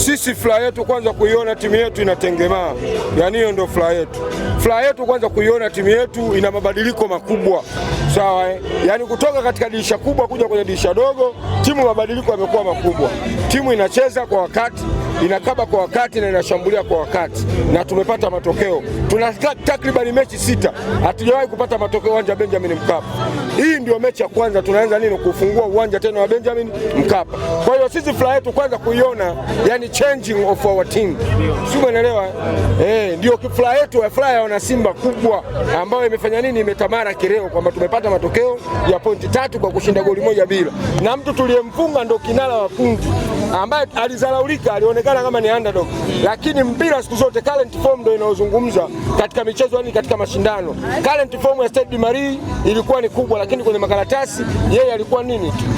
Sisi furaha yetu kwanza kuiona timu yetu inatengemaa, yaani hiyo ndio furaha yetu. Furaha yetu kwanza kuiona timu yetu ina mabadiliko makubwa, sawa yaani kutoka katika dirisha kubwa kuja kwenye dirisha dogo, timu mabadiliko yamekuwa makubwa. Timu inacheza kwa wakati, inakaba kwa wakati na inashambulia kwa wakati, na tumepata matokeo. Tuna takriban mechi 6 hatujawahi kupata matokeo uwanja Benjamin Mkapa. Hii ndio mechi ya kwanza tunaanza kufungua uwanja tena wa Benjamin Mkapa. Kwa hiyo sisi furaha yetu kwanza kuiona yani changing of our team. Sio, umeelewa? Ndio furaha yetu, furaha ya wana Simba kubwa ambayo imefanya imetamara kireo kwamba tumepata matokeo ya pointi 3 kwa kushinda goli 1 bila. Na mtu tuliyemfunga ndo kinara wa kundi ambaye alizalaulika, alionekana kama ni underdog, lakini mpira siku zote current form ndio inaozungumza katika michezo, katika mashindano. Current form ya Stade Marie ilikuwa ni kubwa, lakini kwenye makaratasi yeye alikuwa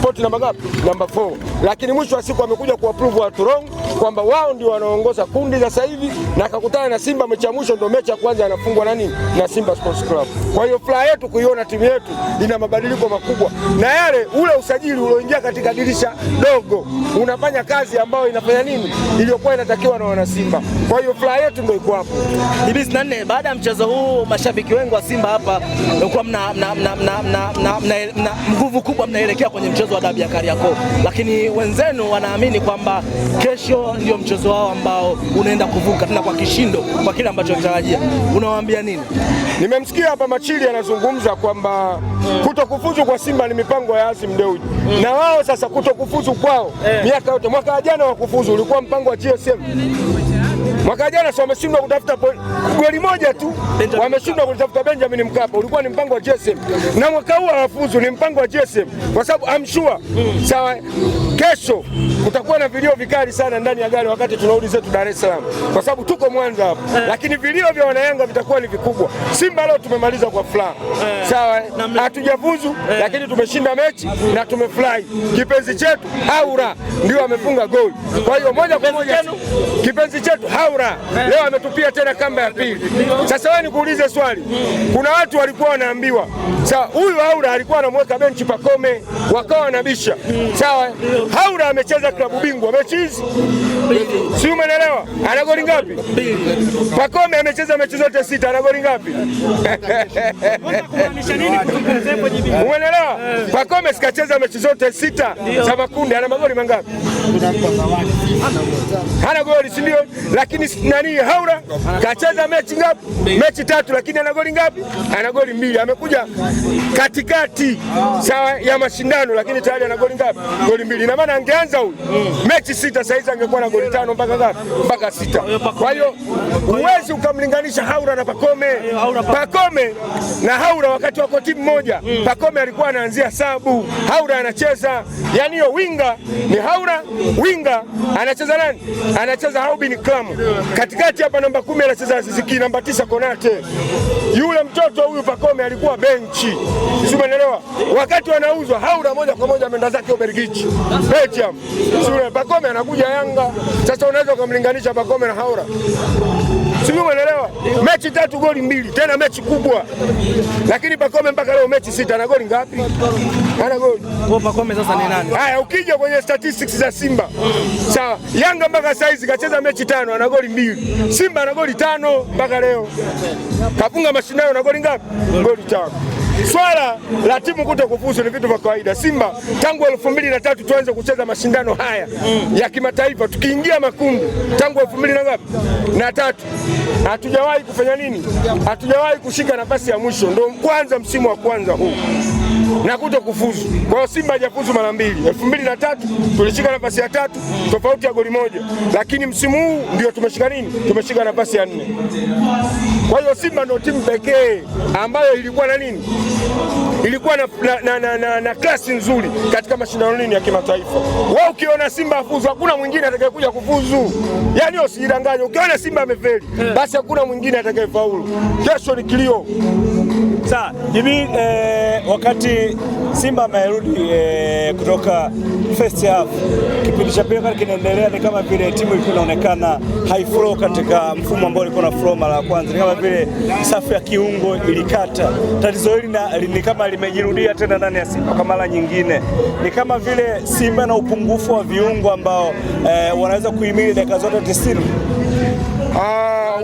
poti namba ngapi? Namba 4. Lakini mwisho wa siku amekuja kuapprove watu wrong kwamba wao ndio wanaongoza kundi sasa hivi, na akakutana na Simba mechi ya mwisho, ndio mechi ya kwanza anafungwa na Simba Sports Club. Kwa hiyo furaha yetu kuiona timu yetu ina mabadiliko makubwa, na yale ule usajili ulioingia katika dirisha dogo unafanya kazi ambayo inafanya iliyokuwa inatakiwa na wana Simba. Kwa hiyo furaha yetu ndio iko hapo. Hivi 4 baada ya mchezo huu, mashabiki wengi wa Simba hapa walikuwa mna nguvu kubwa, mnaelekea kwenye mchezo wa dabi ya Kariakoo, lakini wenzenu wanaamini kwamba kesho ndio mchezo wao ambao unaenda kuvuka tena kwa kishindo kwa kile ambacho wanatarajia. Unawaambia nini? Nimemsikia hapa Machili anazungumza kwamba kutokufuzu kwa Simba ni mipango ya Azim Dewji, na wao sasa kutokufuzu kwao miaka yote, mwaka jana wa kufuzu ulikuwa mpango wa GSM. Mwaka jana wameshindwa kutafuta goli 1 tu, wameshindwa kutafuta Benjamin Mkapa, ulikuwa ni mpango wa GSM. Na mwaka huu hawafuzu, ni mpango wa GSM, kwa sababu I'm sure sawa, kesho kutakuwa na vilio vikali sana ndani ya gari wakati tunarudi zetu Dar es Salaam, kwa sababu tuko Mwanza hapa, lakini vilio vya wanayanga vitakuwa ni vikubwa. Simba leo tumemaliza kwa furaha, sawa, hatujafuzu lakini tumeshinda mechi na tumefurahi. Kipenzi chetu Haura ndio amefunga goli, kwa hiyo moja kwa moja kipenzi chetu Haura leo ametupia tena kamba ya pili. Sasa wewe nikuulize swali, kuna watu walikuwa wanaambiwa sawa, huyu Haura alikuwa anamweka benchi Pacome, wakawa wanabisha sawa. Haura amecheza klabu bingwa mechi hizi, si umeelewa? Ana goli ngapi? Pacome amecheza mechi zote 6, ana goli ngapi? Umeelewa? Pacome sikacheza mechi zote 6 za makundi, ana magoli mangapi? Hana goli, si ndio? Lakini Haura kacheza mechi ngapi? Mechi 3, lakini ana goli ngapi? Ana goli 2. Amekuja katikati sawa ya mashindano, lakini tayari ana goli ngapi? Goli 2. Ina maana angeanza huyu mechi 6 sasa hizi angekuwa na goli 5 mpaka ngapi? Mpaka 6. Kwa hiyo huwezi ukamlinganisha Haura na Pacome. Pacome na Haura wakati wako timu moja, Pacome alikuwa anaanzia sabu, Haura anacheza, yani hiyo winga ni Haura, winga anacheza nani? Anacheza Haubin Klam. Katikati hapa namba 10 anacheza Aziziki, namba 9 Konate. Yule mtoto huyu Pacome alikuwa benchi. Sio, umeelewa? Wakati wanauzwa Haura moja kwa moja ameenda zake Ubelgiji, Belgium. Sio, Pacome anakuja Yanga. Sasa unaweza kumlinganisha Pacome na Haura? Sio, umeelewa? Mechi 3 goli 2, tena mechi kubwa. Lakini Pacome mpaka leo mechi 6 ana goli ngapi? Ana goli. Kwa Pacome sasa ni nani? Haya, ukija kwenye statistics za Simba. Sawa, Yanga mpaka saizi kacheza mechi 5 ana goli 2. Simba ana goli 5 mpaka leo. Kafunga mashindano na goli ngapi? Goli 5. Swala la timu kutokufuzu ni vitu vya kawaida. Simba tangu 2003 tuanze kucheza mashindano haya ya kimataifa, tukiingia makundi tangu 2003 hatujawahi kufanya hatujawahi kushika nafasi ya mwisho, ndio kwanza msimu wa kwanza huu na kutokufuzu. Kwa hiyo Simba hajafuzu mara 2. 2003 tulishika nafasi ya 3, tofauti ya goli 1, lakini msimu huu ndio tumeshika tumeshika nafasi ya 4. Kwa hiyo Simba ndio timu pekee ambayo ilikuwa na ilikuwa na klasi nzuri katika mashindano ya kimataifa. Wao ukiona Simba afuzu, hakuna mwingine atakayekuja kufuzu. Yaani usidanganye, ukiona Simba amefeli basi hakuna mwingine atakayefaulu. Kesho ni kilio. Sawa, hivi wakati Simba amerudi kutoka first half, kipindi cha pili kinaendelea, ni kama vile timu ilikuwa inaonekana high flow katika mfumo ambao ulikuwa na flow mara ya kwanza, ni kama vile safu ya kiungo ilikata. Tatizo hili ni kama limejirudia tena ndani ya Simba kwa mara nyingine, ni kama vile Simba na upungufu wa viungo ambao wanaweza kuhimili dakika zote 90.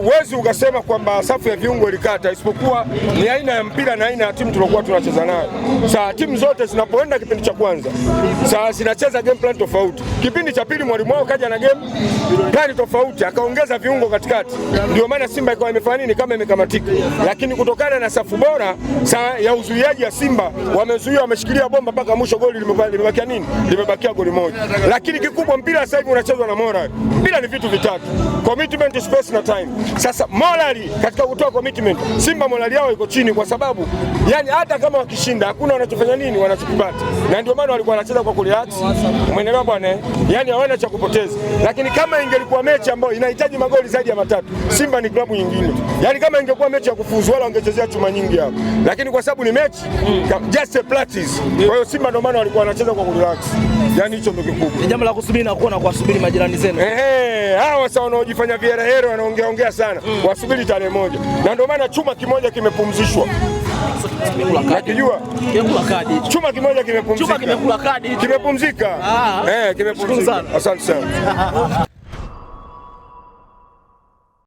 Huwezi ukasema kwamba safu ya viungo ilikata, isipokuwa ni aina ya mpira na aina ya timu tuliokuwa tunacheza nayo. Sasa timu zote zinapoenda kipindi cha kwanza, sasa zinacheza game plan tofauti. Kipindi cha pili mwalimu wao kaja na game plan tofauti, akaongeza viungo katikati. Ndio maana Simba ikawa imefanya nini, kama imekamatika. Lakini kutokana na safu bora ya uzuiaji ya Simba, wamezuia, wameshikilia bomba mpaka mwisho, goli limebakia nini? Limebakia goli moja. Lakini kikubwa, mpira sasa hivi unachezwa na moral. Mpira ni vitu vitatu: commitment, space na time. Sasa morali, katika kutoa commitment, Simba morali yao iko chini, kwa sababu yani hata kama wakishinda hakuna wanachofanya nini, wanachokipata. Na ndio maana walikuwa wanacheza kwa kurelax. Umeelewa bwana? Yani hawana cha kupoteza. Lakini kama ingelikuwa mechi ambayo inahitaji magoli zaidi ya matatu, Simba ni klabu nyingine. Yani kama ingekuwa mechi ya kufuzu, wala wangechezea chuma nyingi hapo. Lakini kwa sababu ni mechi just a practice, kwa hiyo Simba ndio maana walikuwa wanacheza kwa kurelax. Yani hicho ndio kikubwa. Ni jambo la kusubiri na kuona, kwa kusubiri majirani zenu. Hawa sasa wanaojifanya viherehere wanaongea sana, wasubiri tarehe moja. Na ndio maana chuma kimoja kimepumzishwa. Nakijua chuma kimoja kimepumzika. Chuma kimekula kadi. Kimepumzika. Kimepumzika. Asante sana.